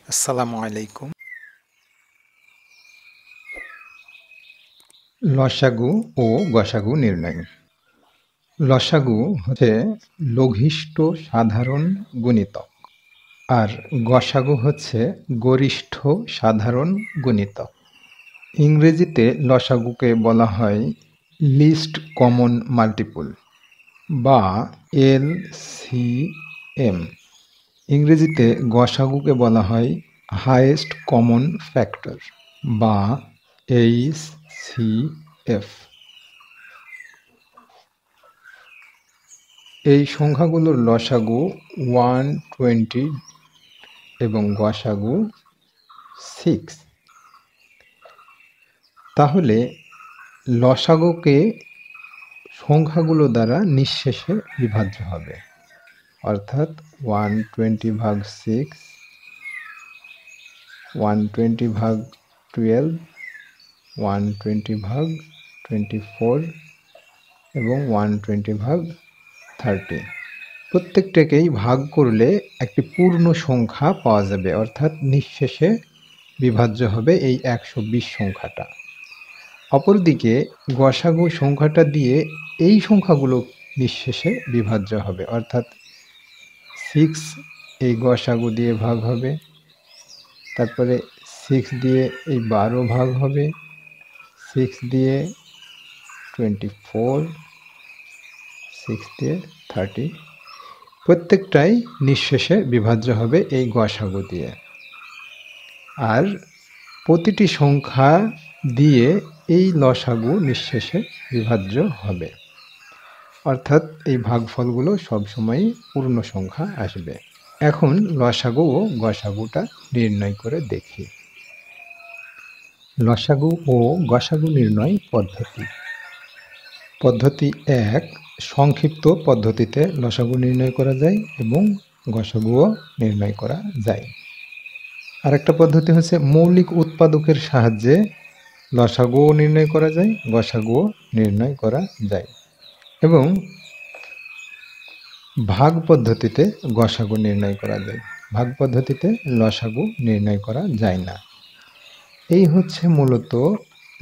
আসসালামু আলাইকুম। লসাগু ও গসাগু নির্ণয়। লসাগু হচ্ছে লঘিষ্ঠ সাধারণ গুণিতক আর গসাগু হচ্ছে গরিষ্ঠ সাধারণ গুণিতক। ইংরেজিতে লসাগুকে বলা হয় লিস্ট কমন মাল্টিপল বা এলসিএম। ইংরেজিতে গসাগুকে বলা হয় হাইয়েস্ট কমন ফ্যাক্টর বা এইচসিএফ। এই সংখ্যাগুলোর লসাগু 120 এবং গসাগু 6। তাহলে লসাগুকে সংখ্যাগুলো দ্বারা নিঃশেষে বিভাজ্য হবে, অর্থাৎ 120 ভাগ 6, 120 ভাগ 12, 120 ভাগ 24 এবং 120 ভাগ 30। প্রত্যেকটাকেই ভাগ করলে একটি পূর্ণ সংখ্যা পাওয়া যাবে, অর্থাৎ নিঃশেষে বিভাজ্য হবে এই 120 সংখ্যাটা। অপরদিকে গসাগু সংখ্যাটা দিয়ে এই সংখ্যাগুলো নিঃশেষে বিভাজ্য হবে, অর্থাৎ 6 এই গসাগু দিয়ে ভাগ হবে, তারপরে 6 দিয়ে এই 12 ভাগ হবে, 6 দিয়ে 24, 6 দিয়ে 30, প্রত্যেকটাই নিঃশেষে বিভাজ্য হবে এই গসাগু দিয়ে। আর প্রতিটি সংখ্যা দিয়ে এই লসাগু নিঃশেষে বিভাজ্য হবে, অর্থাৎ এই ভাগফলগুলো সবসময়ই পূর্ণ সংখ্যা আসবে। এখন লসাগু ও গসাগুটা নির্ণয় করে দেখি। লসাগু ও গসাগু নির্ণয় পদ্ধতি। পদ্ধতি 1, সংক্ষিপ্ত পদ্ধতিতে লসাগু নির্ণয় করা যায় এবং গসাগুও নির্ণয় করা যায়। আরেকটা পদ্ধতি হচ্ছে মৌলিক উৎপাদকের সাহায্যে লসাগুও নির্ণয় করা যায়, গসাগুও নির্ণয় করা যায়। এবং ভাগ পদ্ধতিতে গসাগু নির্ণয় করা যায়। ভাগ পদ্ধতিতে লসাগু নির্ণয় করা যায় না। এই হচ্ছে মূলত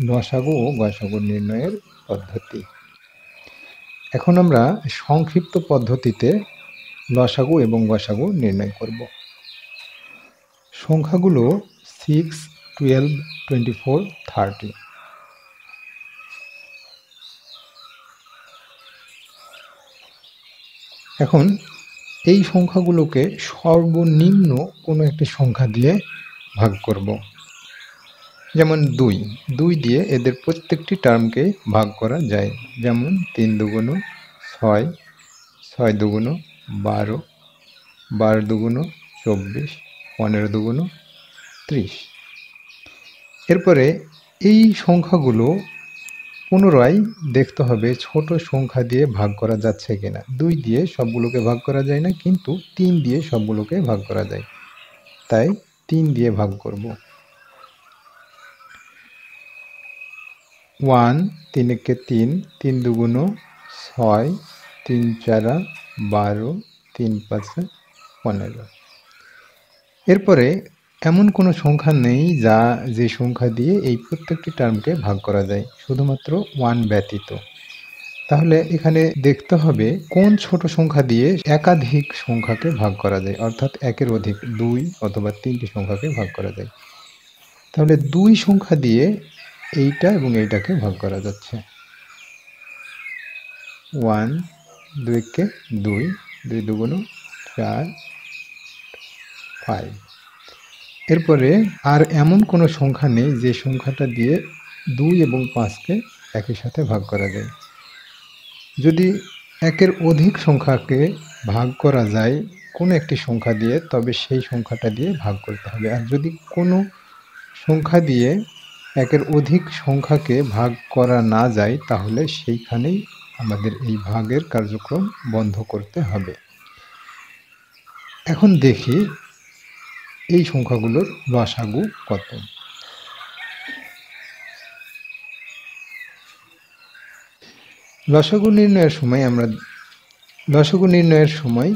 লসাগু ও গসাগু নির্ণয়ের পদ্ধতি। এখন আমরা সংক্ষিপ্ত পদ্ধতিতে লসাগু এবং গসাগু নির্ণয় করব। সংখ্যাগুলো 6, 12, 24, 30। এখন এই সংখ্যাগুলোকে সর্বনিম্ন কোনো একটি সংখ্যা দিয়ে ভাগ করব। যেমন 2 দিয়ে এদের প্রত্যেকটি টার্মকে ভাগ করা যায়। যেমন 3 দুগুণ 6, 6 দুগুণ 12, 12 দুগুণ 24, 15 দুগুণ 30। এরপরে এই সংখ্যাগুলো পুনরায় দেখতে হবে ছোট সংখ্যা দিয়ে ভাগ করা যাচ্ছে কিনা। 2 দিয়ে সবগুলোকে ভাগ করা যায় না, কিন্তু 3 দিয়ে সবগুলোকে ভাগ করা যায়, তাই 3 দিয়ে ভাগ করব। 1, 3 একে 3, 3 দুগুণ 6, 3 চারা 12, 3 পাঁচে 15। এরপরে এমন কোনো সংখ্যা নেই যে সংখ্যা দিয়ে এই প্রত্যেকটি টার্মকে ভাগ করা যায়, শুধুমাত্র 1 ব্যতীত। তাহলে এখানে দেখতে হবে কোন ছোট সংখ্যা দিয়ে একাধিক সংখ্যাকে ভাগ করা যায়, অর্থাৎ একের অধিক 2 অথবা 3টি সংখ্যাকে ভাগ করা যায়। তাহলে 2 সংখ্যা দিয়ে এইটা এবং এইটাকে ভাগ করা যাচ্ছে। 1, 2 কে 2, 2 দুগুণ 4, 5। এরপরে আর এমন কোনো সংখ্যা নেই যে সংখ্যাটা দিয়ে 2 এবং 5কে একই সাথে ভাগ করা যায়। যদি একের অধিক সংখ্যাকে ভাগ করা যায় কোনো একটি সংখ্যা দিয়ে, তবে সেই সংখ্যাটা দিয়ে ভাগ করতে হবে। আর যদি কোনো সংখ্যা দিয়ে একের অধিক সংখ্যাকে ভাগ করা না যায়, তাহলে সেইখানেই আমাদের এই ভাগের কার্যক্রম বন্ধ করতে হবে। এখন দেখি এই সংখ্যাগুলোর লসাগু কত। লসাগু নির্ণয়ের সময়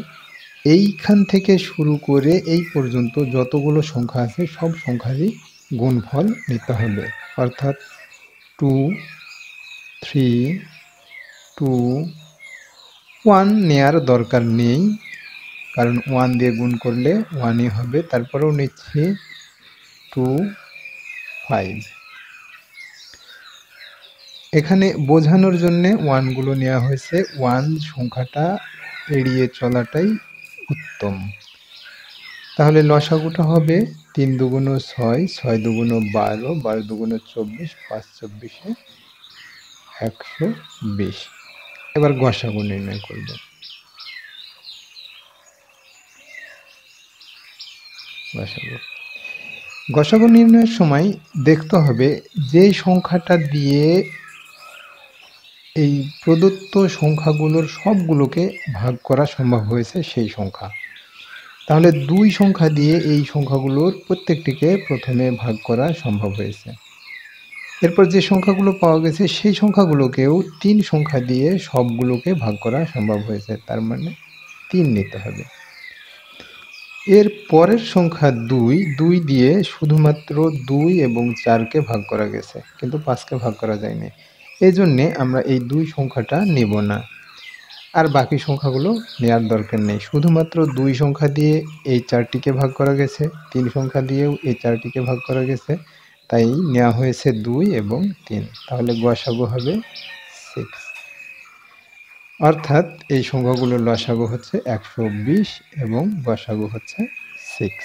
এইখান থেকে শুরু করে এই পর্যন্ত যতগুলো সংখ্যা আছে সব সংখ্যারই গুণফল নিতে হবে। অর্থাৎ 2, 3, 2, 1 নেয়ার দরকার নেই, কারণ 1 দিয়ে গুণ করলে 1ই হবে। তারপরেও নিচ্ছি 2, 5। এখানে বোঝানোর জন্যে 1 গুলো নেওয়া হয়েছে। 1 সংখ্যাটা এড়িয়ে চলাটাই উত্তম। তাহলে লসাগুটা হবে 3 দুগুণ 6, 6 দুগুণ 12, 12 দুগুণ 24, 5 24 120। এবার গসাগু নির্ণয় করব। গসাগু নির্ণয়ের সময় দেখতে হবে যেই সংখ্যাটা দিয়ে এই প্রদত্ত সংখ্যাগুলোর সবগুলোকে ভাগ করা সম্ভব হয়েছে সেই সংখ্যা। তাহলে 2 সংখ্যা দিয়ে এই সংখ্যাগুলোর প্রত্যেকটিকে প্রথমে ভাগ করা সম্ভব হয়েছে। এরপর যে সংখ্যাগুলো পাওয়া গেছে সেই সংখ্যাগুলোকেও 3 সংখ্যা দিয়ে সবগুলোকে ভাগ করা সম্ভব হয়েছে, তার মানে 3 নিতে হবে। এর পরের সংখ্যা 2 দিয়ে শুধুমাত্র 2 এবং 4কে ভাগ করা গেছে, কিন্তু 5কে ভাগ করা যায়নি। এই জন্যে আমরা এই 2 সংখ্যাটা নেব না, আর বাকি সংখ্যাগুলো নেওয়ার দরকার নেই। শুধুমাত্র 2 সংখ্যা দিয়ে এই 4টিকে ভাগ করা গেছে, 3 সংখ্যা দিয়েও এই 4টিকে ভাগ করা গেছে, তাই নেওয়া হয়েছে 2 এবং 3। তাহলে গসাগু হবে 6। অর্থাৎ এই সংখ্যাগুলোর লসাগু হচ্ছে 120 এবং গসাগু হচ্ছে 6।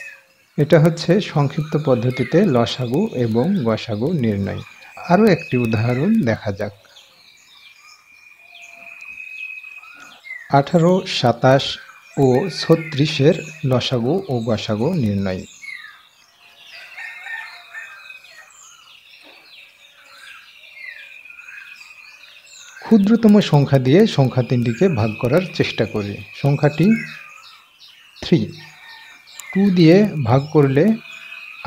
এটা হচ্ছে সংক্ষিপ্ত পদ্ধতিতে লসাগু এবং গসাগু নির্ণয়। আরও একটি উদাহরণ দেখা যাক। 18, 27 ও 36-এর লসাগু ও গসাগু নির্ণয়। ক্ষুদ্রতম সংখ্যা দিয়ে সংখ্যা তিনটিকে ভাগ করার চেষ্টা করি। সংখ্যাটি 3। 2 দিয়ে ভাগ করলে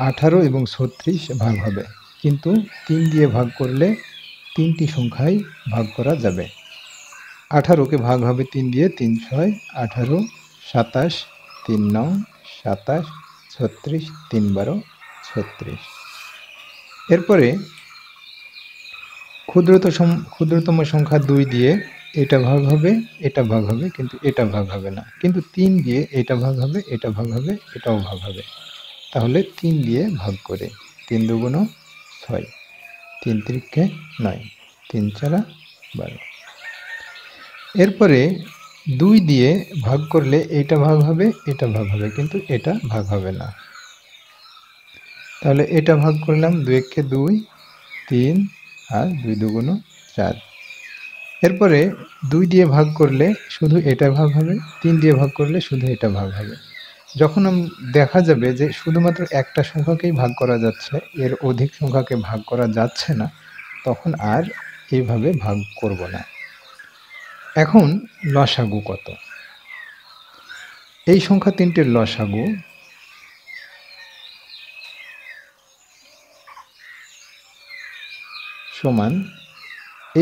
18 এবং 36 ভাগ হবে, কিন্তু 3 দিয়ে ভাগ করলে 3টি সংখ্যাই ভাগ করা যাবে। 18কে ভাগ হবে 3 দিয়ে, 3 6 18, 27 3 9 27, 36 3 12 36। এরপরে ক্ষুদ্রতম সংখ্যা 2 দিয়ে এটা ভাগ হবে, এটা ভাগ হবে, কিন্তু এটা ভাগ হবে না। কিন্তু 3 দিয়ে এটা ভাগ হবে, এটা ভাগ হবে, এটাও ভাগ হবে। তাহলে 3 দিয়ে ভাগ করে 3 দুগুণ 6, 3 তিরিকে 9, 3 চারা 12। এরপরে 2 দিয়ে ভাগ করলে এটা ভাগ হবে, এটা ভাগ হবে, কিন্তু এটা ভাগ হবে না। তাহলে এটা ভাগ করলাম, 2 একে 2, 3 আর 2 দুগুণ 4। এরপরে 2 দিয়ে ভাগ করলে শুধু এটা ভাগ হবে, 3 দিয়ে ভাগ করলে শুধু এটা ভাগ হবে। যখন দেখা যাবে যে শুধুমাত্র একটা সংখ্যাকেই ভাগ করা যাচ্ছে, এর অধিক সংখ্যাকে ভাগ করা যাচ্ছে না, তখন আর এইভাবে ভাগ করব না। এখন লসাগু কত? এই সংখ্যা তিনটির লসাগু সমান,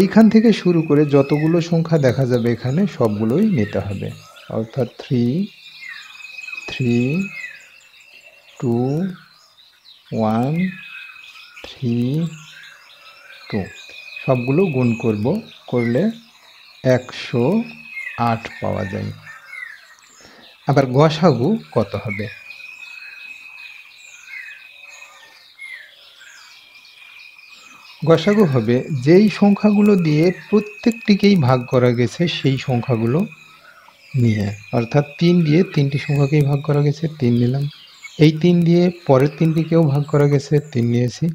এইখান থেকে শুরু করে যতগুলো সংখ্যা দেখা যাবে এখানে সবগুলোই নিতে হবে। অর্থাৎ 3, 3, 2, 1, 3, 2 সবগুলো গুণ করব, করলে 108 পাওয়া যায়। আবার গসাগু কত হবে? গসাগু হবে যেই সংখ্যাগুলো দিয়ে প্রত্যেকটিকেই ভাগ করা গেছে সেই সংখ্যাগুলো নিয়ে। অর্থাৎ 3 দিয়ে 3টি সংখ্যাকেই ভাগ করা গেছে, 3 নিলাম। এই 3 দিয়ে পরের 3টিকেও ভাগ করা গেছে, 3 নিয়েছি।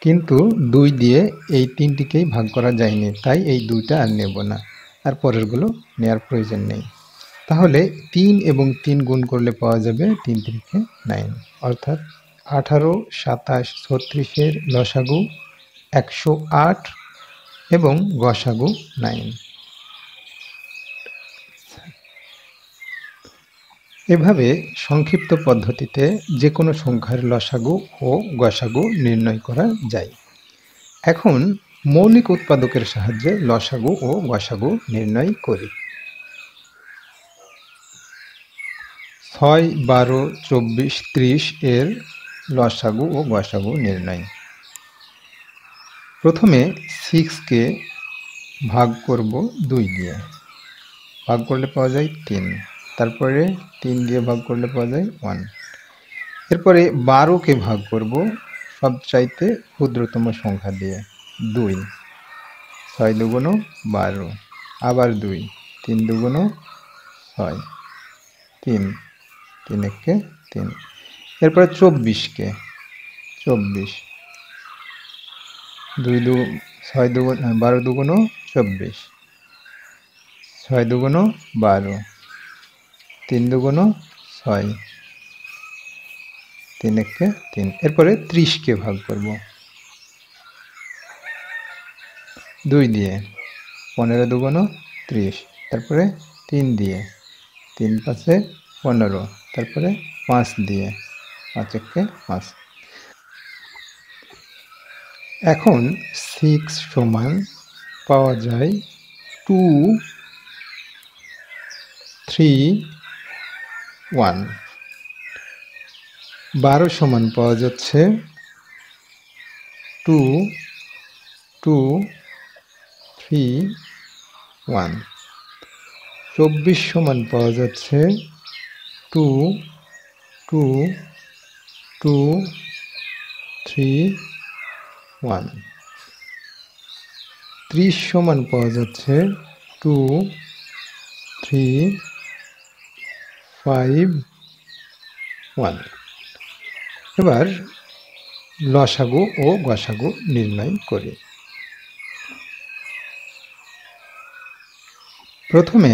কিন্তু 2 দিয়ে এই 3টিকেই ভাগ করা যায়নি, তাই এই 2টা আর নেব না, আর পরেরগুলো নেওয়ার প্রয়োজন নেই। তাহলে 3 এবং 3 গুণ করলে পাওয়া যাবে 3 3কে 9। অর্থাৎ 18, 27, 36-এর লসাগু 108 এবং গসাগু 9। এভাবে সংক্ষিপ্ত পদ্ধতিতে যে কোনো সংখ্যার লসাগু ও গসাগু নির্ণয় করা যায়। এখন মৌলিক উৎপাদকের সাহায্যে লসাগু ও গসাগু নির্ণয় করি। 6, 12, 24, 30 এর লসাগু ও গসাগু নির্ণয়। প্রথমে 6 কে ভাগ করব 2 দিয়ে, ভাগ করলে পাওয়া যায় 3, তারপরে 3 দিয়ে ভাগ করলে পাওয়া যায় 1। এরপরে 12 কে ভাগ করব সবচাইতে ক্ষুদ্রতম সংখ্যা দিয়ে, 2, 6 দুগুণ 12, আবার 2, 3 দুগুণ 6, 3, 3 একে 3। এরপরে 24 কে, 24, 2 দু 6 দুগুণ 12 দুগুণ 24, 6 দুগুণ 12, 3 দুগুণ 6, 3 একে 3। এরপরে 30 কে ভাগ করব 2 দিয়ে, 15 দুগুণ 30, তারপরে 3 দিয়ে, 3 পাঁচে 15, তারপরে 5 দিয়ে, 5 একে 5। এখন 6 সমান পাওয়া যায় 2, 3, 1। 12 সমান পাওয়া যাচ্ছে 2, 2, 3, 1। 24 সমান পাওয়া যাচ্ছে 2, 2, 2, 3, 1। 30 সমান পাওয়া যাচ্ছে 2, 3, 5, 1। এবার লসাগু ও গসাগু নির্ণয় করি। প্রথমে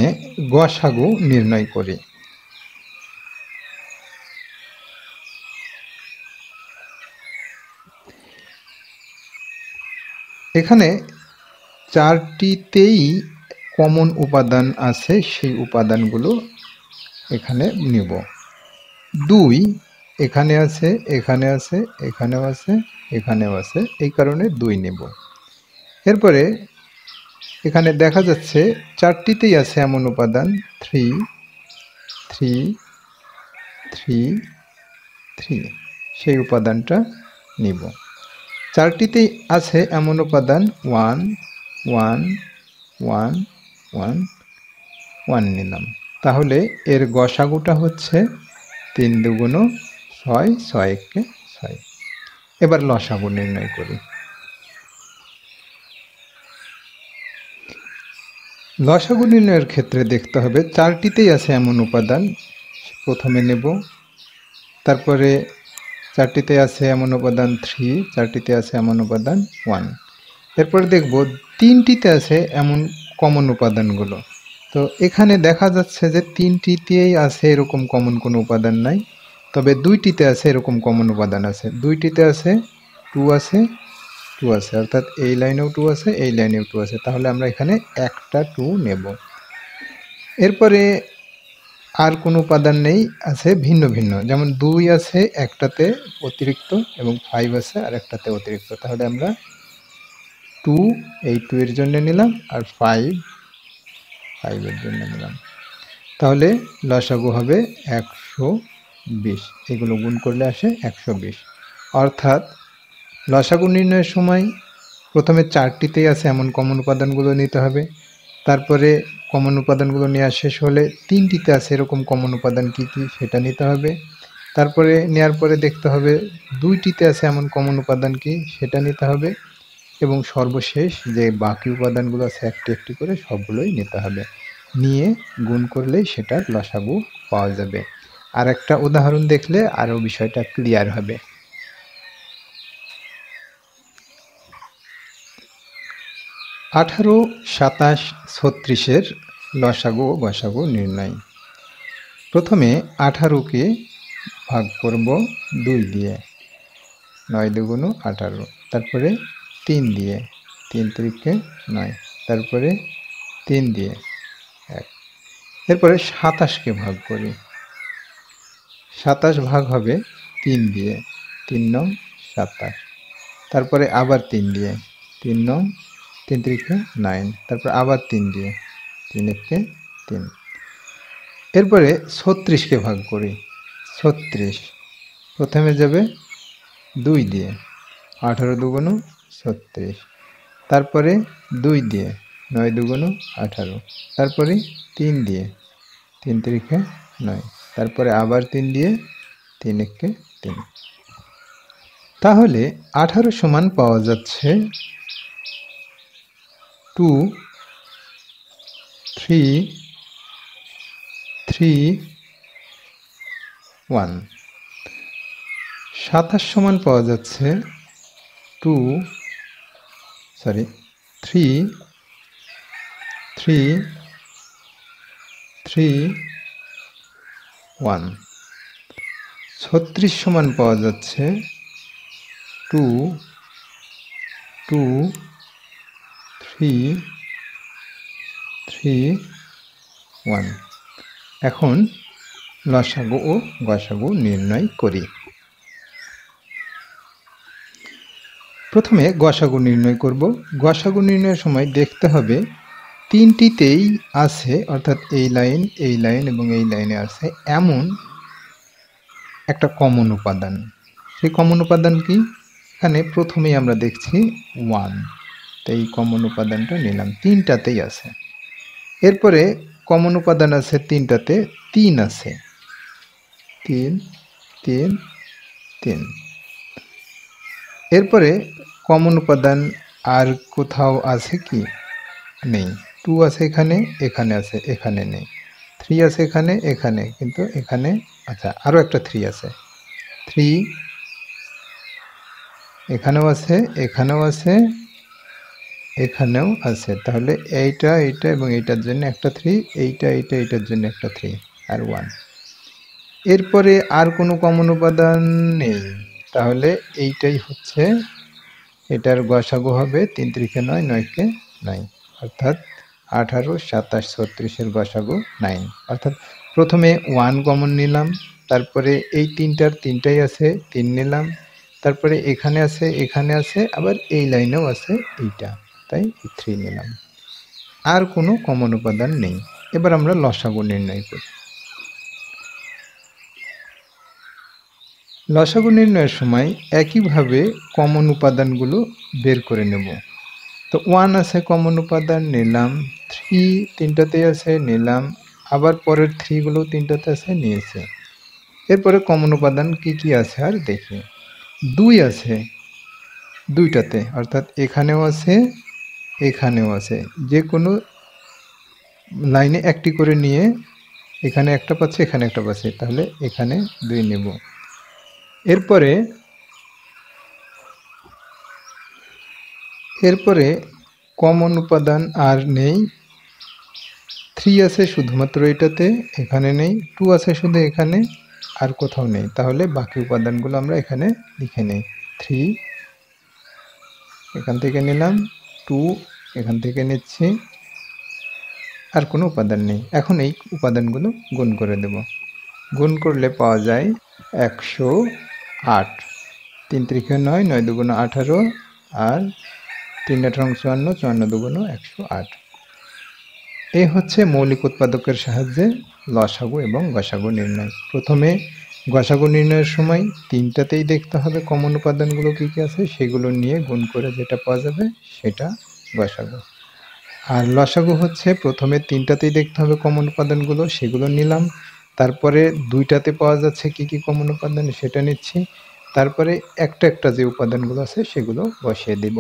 গসাগু নির্ণয় করি। এখানে 4টিতেই কমন উপাদান আছে, সেই উপাদানগুলো এখানে নিব। 2 এখানে আছে, এখানে আছে, এখানেও আছে, এখানেও আছে, এই কারণে 2 নেব। এরপরে এখানে দেখা যাচ্ছে 4টিতেই আছে এমন উপাদান 3, 3, 3, 3, সেই উপাদানটা নিব। 4টিতেই আছে এমন উপাদান 1, 1, 1, 1, 1 নিলাম। তাহলে এর গসাগুটা হচ্ছে 3 দুগুণ 6, 6 একে 6। এবার লসাগু নির্ণয় করি। লসাগু নির্ণয়ের ক্ষেত্রে দেখতে হবে 4টিতেই আছে এমন উপাদান প্রথমে নেব, তারপরে 4টিতে আছে এমন উপাদান 3, 4টিতে আছে এমন উপাদান 1। এরপরে দেখব 3টিতে আছে এমন কমন উপাদানগুলো। তো এখানে দেখা যাচ্ছে যে 3টিতেই আছে এরকম কমন কোনো উপাদান নাই, তবে 2টিতে আছে এরকম কমন উপাদান আছে। 2টিতে আছে 2 আছে, 2 আছে, অর্থাৎ এই লাইনেও 2 আছে, এই লাইনেও 2 আছে। তাহলে আমরা এখানে একটা 2 নেব। এরপরে আর কোনো উপাদান নেই, আছে ভিন্ন ভিন্ন, যেমন 2 আছে একটাতে অতিরিক্ত এবং 5 আছে আর একটাতে অতিরিক্ত। তাহলে আমরা 2 এই 2 এর জন্য নিলাম আর 5 এর জন্য নিলাম। তাহলে লসাগু হবে 120। এগুলো গুণ করলে আসে 120। অর্থাৎ লসাগু নির্ণয়ের সময় প্রথমে 4টিতেই আছে এমন কমন উপাদানগুলো নিতে হবে, তারপরে কমন উপাদানগুলো নেওয়া শেষ হলে 3টিতে আছে এরকম কমন উপাদান কী কী সেটা নিতে হবে, তারপরে নেওয়ার পরে দেখতে হবে 2টিতে আছে এমন কমন উপাদান কী সেটা নিতে হবে, এবং সর্বশেষ যে বাকি উপাদানগুলো আছে একটি একটি করে সবগুলোই নিতে হবে। নিয়ে গুণ করলেই সেটার লসাগু পাওয়া যাবে। আর একটা উদাহরণ দেখলে আরও বিষয়টা ক্লিয়ার হবে। 18, 27, 36 লসাগু ও গসাগু নির্ণয়। প্রথমে 18কে ভাগ করব 2 দিয়ে, 9 দুগুণ 18, তারপরে 3 দিয়ে, 3 তিরিকে 9, তারপরে 3 দিয়ে 1। এরপরে 27কে ভাগ করি। 27 ভাগ হবে 3 দিয়ে, 3 নং 27, তারপরে আবার 3 দিয়ে, 3 নং 3 তিরিকে 9, তারপর আবার 3 দিয়ে, 3 একে 3। এরপরে 36কে ভাগ করি। 36 প্রথমে যাবে 2 দিয়ে, 18 দুগুণ 36, তারপরে 2 দিয়ে, 9 দুগুণ 18, তারপরে 3 দিয়ে, 3 তিরিখে 9, তারপরে আবার 3 দিয়ে, 3 একে 3। তাহলে 18 সমান পাওয়া যাচ্ছে 2 3 3 1। 27 সমান পাওয়া যাচ্ছে 3 3 3 1। 36 সমান পাওয়া যাচ্ছে 2 2 3 3 1। এখন লসাগু ও গসাগু নির্ণয় করি। প্রথমে গসাগু নির্ণয় করব। গসাগু নির্ণয়ের সময় দেখতে হবে তিনটিতেই আছে, অর্থাৎ এই লাইন এবং এই লাইনে আছে এমন একটা কমন উপাদান। সেই কমন উপাদান কি? এখানে প্রথমেই আমরা দেখছি 1, তো এই কমন উপাদানটা নিলাম, তিনটাতেই আছে। এরপরে কমন উপাদান আছে তিনটাতে, 3 আছে, 3 3 3। এরপরে কমন উপাদান আর কোথাও আছে কি? নেই। 2 আছে এখানে, এখানে আছে, এখানে নেই। 3 আছে এখানে, এখানে, কিন্তু এখানে আচ্ছা আরও একটা 3 আছে। 3 এখানেও আছে, এখানেও আছে, এখানেও আছে। তাহলে এইটা এবং এইটার জন্য একটা 3, এইটার জন্য একটা 3 আর 1। এরপরে আর কোনো কমন উপাদান নেই, তাহলে এইটাই হচ্ছে, এটার গসাগু হবে 3 3 9, 9 কে 9, অর্থাৎ 18 27 36-এর গসাগু 9। অর্থাৎ প্রথমে 1 কমন নিলাম, তারপরে এই তিনটাই আছে, 3 নিলাম, তারপরে এখানে আছে, এখানে আছে, আবার এই লাইনেও আছে এইটা, তাই 3 নিলাম। আর কোনো কমন উপাদান নেই। এবার আমরা লসাগু নির্ণয় করি। লসাগু নির্ণয়ের সময় একইভাবে কমন উপাদানগুলো বের করে নেব। তো 1 আছে কমন উপাদান, নিলাম। 3 তিনটাতেই আছে, নিলাম। আবার পরের 3 গুলো তিনটাতে আছে, নিয়েছি। এরপরে কমন উপাদান কি কি আছে আর দেখি। 2 আছে দুইটাতে, অর্থাৎ এখানেও আছে, এখানেও আছে। যে কোনো লাইনে একটি করে নিয়ে এখানে একটা পাচ্ছে, এখানে একটা পাচ্ছে, তাহলে এখানে 2 নেব। এরপরে কমন উপাদান আর নেই। 3 আছে শুধুমাত্র এটাতে, এখানে নেই। 2 আছে শুধু এখানে, আর কোথাও নেই। তাহলে বাকি উপাদানগুলো আমরা এখানে লিখে নেই। 3 এখান থেকে নিলাম, 2 এখান থেকে নিচ্ছি, আর কোনো উপাদান নেই। এখন এই উপাদানগুলো গুণ করে দেব। গুণ করলে পাওয়া যায় 108। 3 3 9, 9 দুগুণ 18, আর 3 18 54, 54 দুগুণ 108। এই হচ্ছে মৌলিক উৎপাদকের সাহায্যে লসাগু এবং গসাগু নির্ণয়। প্রথমে গসাগু নির্ণয়ের সময় তিনটাতেই দেখতে হবে কমন উপাদানগুলো কী কী আছে, সেগুলো নিয়ে গুণ করে যেটা পাওয়া যাবে সেটা গসাগু। আর লসাগু হচ্ছে প্রথমে তিনটাতেই দেখতে হবে কমন উপাদানগুলো, সেগুলো নিলাম। তারপরে দুইটাতে পাওয়া যাচ্ছে কী কী কমন উপাদান সেটা নিচ্ছি। তারপরে একটা যে উপাদানগুলো আছে সেগুলো বসিয়ে দিব,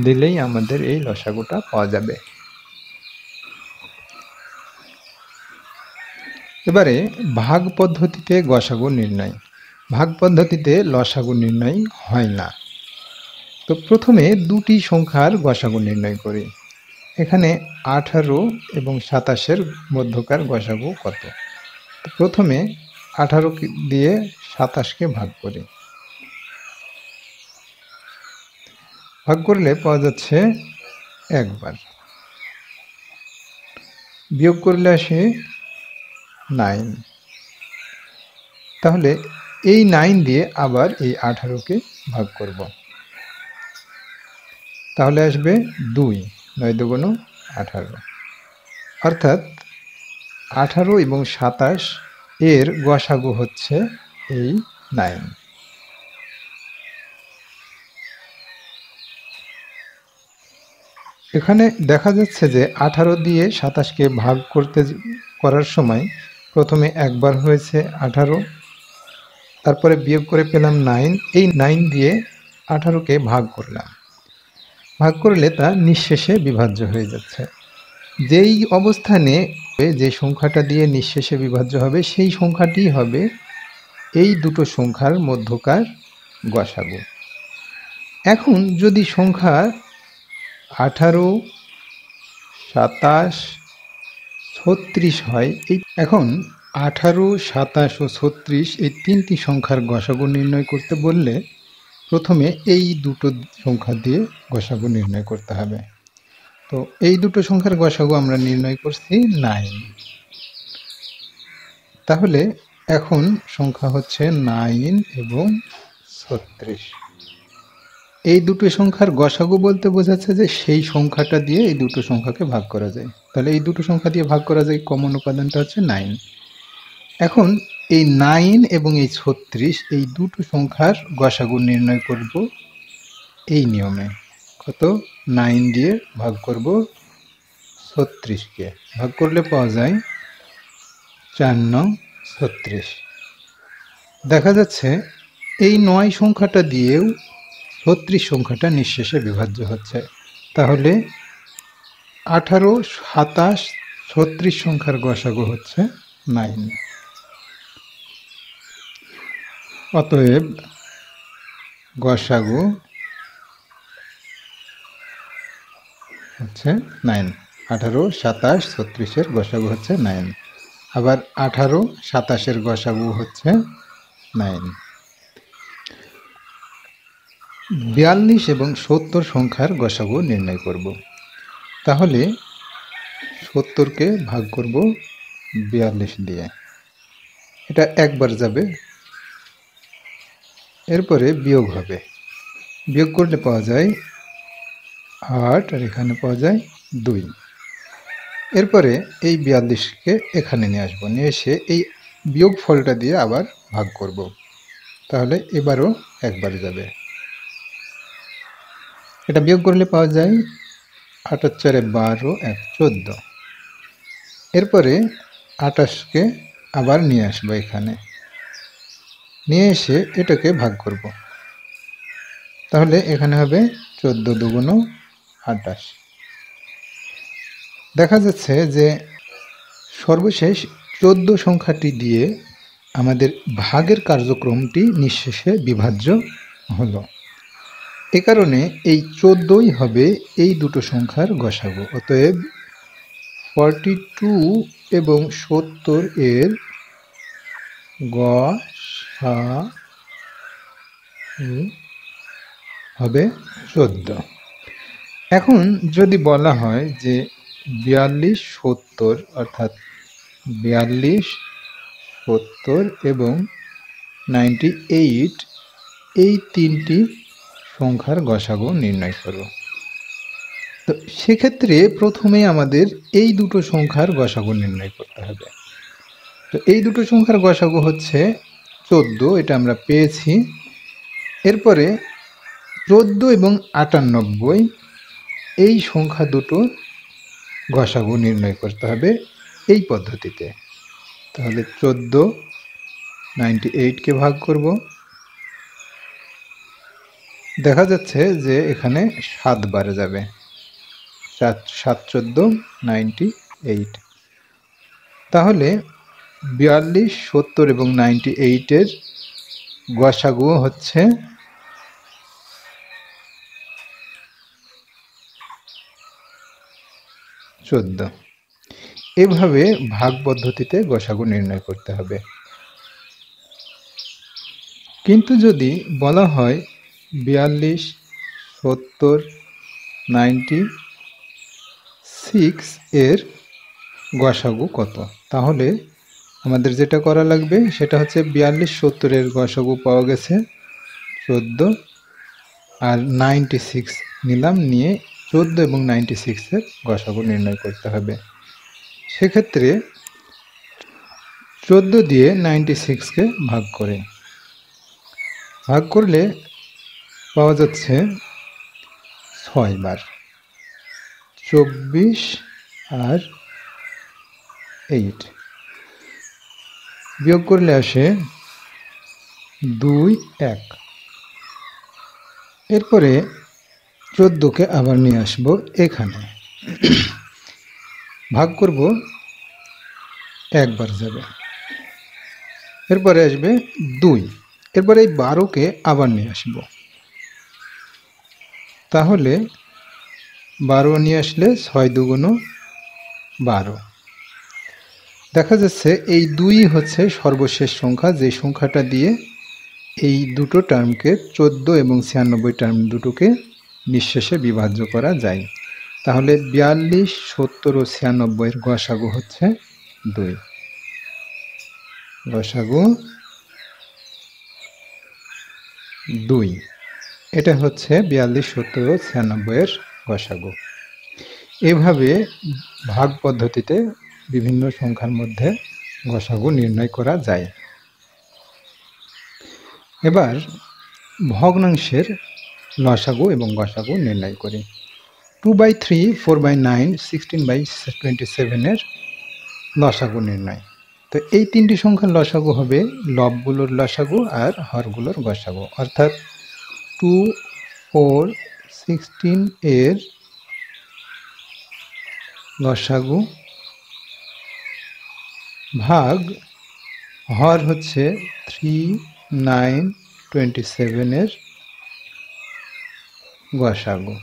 দিলেই আমাদের এই লসাগুটা পাওয়া যাবে। এবারে ভাগ পদ্ধতিতে গসাগু নির্ণয়। ভাগ পদ্ধতিতে লসাগু নির্ণয় হয় না। তো প্রথমে দুটি সংখ্যার গসাগু নির্ণয় করি। এখানে 18 এবং 27-এর মধ্যকার গসাগু কত? তো প্রথমে 18 দিয়ে 27কে ভাগ করি। ভাগ করলে পাওয়া যাচ্ছে একবার। বিয়োগ করলে আসে 9। তাহলে এই 9 দিয়ে আবার এই 18কে ভাগ করব। তাহলে আসবে 2, 9 দুগুণ 18। অর্থাৎ 18 এবং 27 এর গসাগু হচ্ছে এই 9। এখানে দেখা যাচ্ছে যে 18 দিয়ে 27কে ভাগ করার সময় প্রথমে একবার হয়েছে 18, তারপরে বিয়োগ করে পেলাম 9, এই 9 দিয়ে 18কে ভাগ করলাম, ভাগ করলে তা নিঃশেষে বিভাজ্য হয়ে যাচ্ছে। যেই অবস্থানে যে সংখ্যাটা দিয়ে নিঃশেষে বিভাজ্য হবে সেই সংখ্যাটি হবে এই দুটো সংখ্যার মধ্যকার গসাগু। এখন যদি সংখ্যা 18, 27, 36 হয়, এখন 18, 27 ও 36 এই তিনটি সংখ্যার গসাগু নির্ণয় করতে বললে প্রথমে এই দুটো সংখ্যা দিয়ে গসাগু নির্ণয় করতে হবে। তো এই দুটো সংখ্যার গসাগু আমরা নির্ণয় করছি 9। তাহলে এখন সংখ্যা হচ্ছে 9 এবং 36। এই দুটো সংখ্যার গসাগু বলতে বোঝাচ্ছে যে সেই সংখ্যাটা দিয়ে এই দুটো সংখ্যাকে ভাগ করা যায়। তাহলে এই দুটো সংখ্যা দিয়ে ভাগ করা যায়, কমন উপাদানটা হচ্ছে 9। এখন এই 9 এবং এই 36 এই দুটো সংখ্যার গসাগু নির্ণয় করব এই নিয়মে। কত? 9 দিয়ে ভাগ করব 36কে, ভাগ করলে পাওয়া যায় 4 নং 36। দেখা যাচ্ছে এই 9 সংখ্যাটা দিয়েও 36 সংখ্যাটা নিঃশেষে বিভাজ্য হচ্ছে। তাহলে 18, 27, 36 সংখ্যার গসাগু হচ্ছে 9। অতএব গসাগু হচ্ছে 9। 18, 27, 36-এর গসাগু হচ্ছে 9। আবার 18, 27-এর গসাগু হচ্ছে 9। 42 এবং 70 সংখ্যার গসাগু নির্ণয় করব। তাহলে 70কে ভাগ করব 42 দিয়ে, এটা একবার যাবে, এরপরে বিয়োগ হবে, বিয়োগ করলে পাওয়া যায় 8 আর এখানে পাওয়া যায় 2। এরপরে এই 42কে এখানে নিয়ে আসবো, নিয়ে এসে এই বিয়োগ ফলটা দিয়ে আবার ভাগ করব। তাহলে এবারও একবার যাবে, এটা বিয়োগ করলে পাওয়া যায় 8 আর 4 12, 1 14। এরপরে 28কে আবার নিয়ে আসবো, এখানে নিয়ে এসে এটাকে ভাগ করব। তাহলে এখানে হবে 14 দুগুণ 28। দেখা যাচ্ছে যে সর্বশেষ 14 সংখ্যাটি দিয়ে আমাদের ভাগের কার্যক্রমটি নিঃশেষে বিভাজ্য হলো। এ কারণে এই 14ই হবে এই দুটো সংখ্যার গসাগু। অতএব 42 এবং 70 এর গসাগু হবে 14। এখন যদি বলা হয় যে 42, 70 অর্থাৎ 42, 70 এবং 98 এই তিনটি সংখ্যার গসাগু নির্ণয় করো, তো সেক্ষেত্রে প্রথমে আমাদের এই দুটো সংখ্যার গসাগু নির্ণয় করতে হবে। তো এই দুটো সংখ্যার গসাগু হচ্ছে 14, এটা আমরা পেয়েছি। এরপরে 14 এবং 98 এই সংখ্যা দুটো গসাগু নির্ণয় করতে হবে এই পদ্ধতিতে। তাহলে 14 98কে ভাগ করব, দেখা যাচ্ছে যে এখানে 7 বারে যাবে, 7 14 98। তাহলে 42, 70 এবং 98-এর গসাগু হচ্ছে 14। এভাবে ভাগ পদ্ধতিতে গসাগু নির্ণয় করতে হবে। কিন্তু যদি বলা হয় 42, 70, 96 এর গসাগু কত, তাহলে আমাদের যেটা করা লাগবে সেটা হচ্ছে 42, 70 এর গসাগু পাওয়া গেছে 14, আর 96 নিলাম, নিয়ে 14 এবং 96 এর গসাগু নির্ণয় করতে হবে। সেক্ষেত্রে 14 দিয়ে 96কে ভাগ করে, ভাগ করলে পাওয়া যাচ্ছে 6 বার, 24 আর 8, বিয়োগ করলে আসে 2, 1। এরপরে 14কে আবার নিয়ে আসব এখানে, ভাগ করব, একবার যাবে, এরপরে আসবে 2, এরপরে এই 12কে আবার নিয়ে আসব, তাহলে 12 নিয়ে আসলে 6 দুগুণ 12। দেখা যাচ্ছে এই 2 হচ্ছে সর্বশেষ সংখ্যা, যে সংখ্যাটা দিয়ে এই দুটো টার্মকে 14 এবং 96 টার্ম দুটোকে নিঃশেষে বিভাজ্য করা যায়। তাহলে 42, 70 ও 96 এর গসাগু হচ্ছে 2। গসাগু 2, এটা হচ্ছে 42, 70 ও 96 এর গসাগু। এভাবে ভাগ পদ্ধতিতে বিভিন্ন সংখ্যার মধ্যে গসাগু নির্ণয় করা যায়। এবার ভগ্নাংশের লসাগু এবং গসাগু নির্ণয় করি। 2/3, 4/9, 16/27 এর লসাগু নির্ণয়। তো এই তিনটি সংখ্যার লসাগু হবে লবগুলোর লসাগু আর হরগুলোর গসাগু, অর্থাৎ 2, 4, 16 এর লসাগু ভাগ হর হচ্ছে 3, 9, 27 এর গসাগু।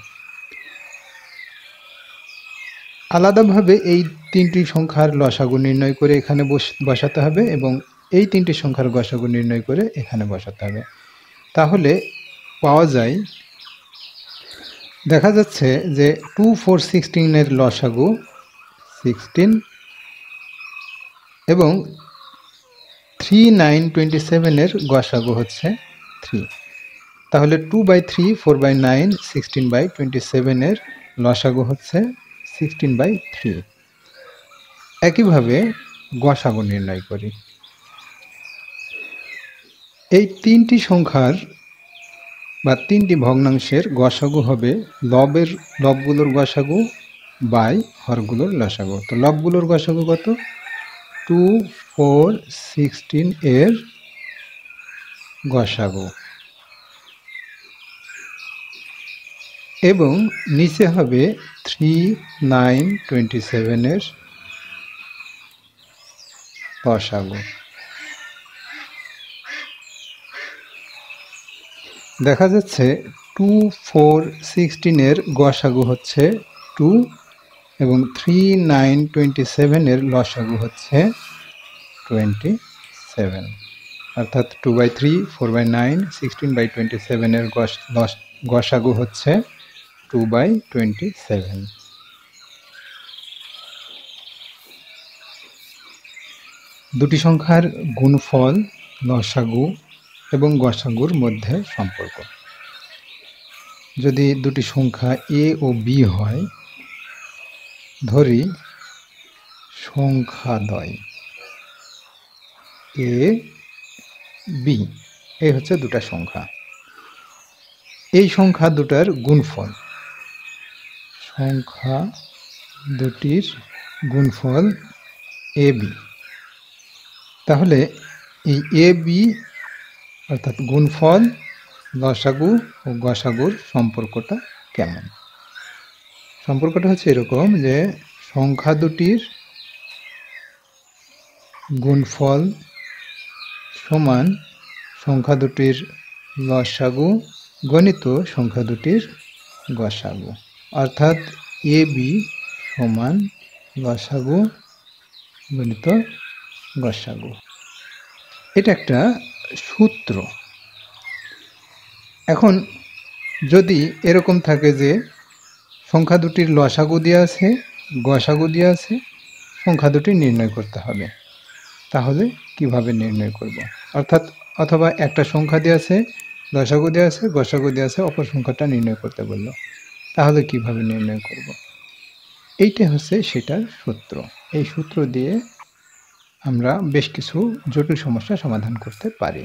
আলাদাভাবে এই তিনটি সংখ্যার লসাগু নির্ণয় করে এখানে বসাতে হবে এবং এই তিনটি সংখ্যার গসাগু নির্ণয় করে এখানে বসাতে হবে। তাহলে পাওয়া যায়, দেখা যাচ্ছে যে 2, 4, 16 এর লসাগু 16 এবং 3, 9, 27 এর গসাগু হচ্ছে 3। তাহলে 2/3, 4/9, 16/27 এর লসাগু হচ্ছে 16/3। একইভাবে গসাগু নির্ণয় করি। এই তিনটি সংখ্যার বা তিনটি ভগ্নাংশের গসাগু হবে লবগুলোর গসাগু বাই হরগুলোর লসাগু। তো লবগুলোর গসাগু কত? 2, 4, 16 এর গসাগু এবং নিচে হবে 3, 9, 27 এর গসাগু। দেখা যাচ্ছে 2, 4, 16 এর গসাগু হচ্ছে 2 এবং 3, 9, 27 এর লসাগু হচ্ছে 27, অর্থাৎ 2/3, 4/9, 16/27 এর গসাগু হচ্ছে 2/27। দুটি সংখ্যার গুণফল, লসাগু এবং গসাগুর মধ্যে সম্পর্ক। যদি দুটি সংখ্যা এ ও বি হয়, ধরি সংখ্যাদ্বয় এ বি, এই হচ্ছে দুটা সংখ্যা। এই সংখ্যা দুটার গুণফল, সংখ্যা দুটির গুণফল এ বি। তাহলে এই এ বি অর্থাৎ গুণফল, লসাগু ও গসাগুর সম্পর্কটা কেমন? সম্পর্কটা হচ্ছে এরকম যে সংখ্যা দুটির গুণফল সমান সংখ্যা দুটির লসাগু গণিত সংখ্যা দুটির গসাগু, অর্থাৎ এ বি সমান লসাগু গণিত গসাগু। এটা একটা সূত্র। এখন যদি এরকম থাকে যে সংখ্যা দুটির লসাগু দেওয়া আছে, গসাগু দেওয়া আছে, সংখ্যা দুটি নির্ণয় করতে হবে, তাহলে কিভাবে নির্ণয় করব? অর্থাৎ অথবা একটা সংখ্যা দেওয়া আছে, লসাগু দেওয়া আছে, গসাগু দেওয়া আছে, অপর সংখ্যাটা নির্ণয় করতে বলল, তাহলে কিভাবে নির্ণয় করব? এইটা হচ্ছে সেটার সূত্র। এই সূত্র দিয়ে আমরা বেশ কিছু জটিল সমস্যা সমাধান করতে পারি।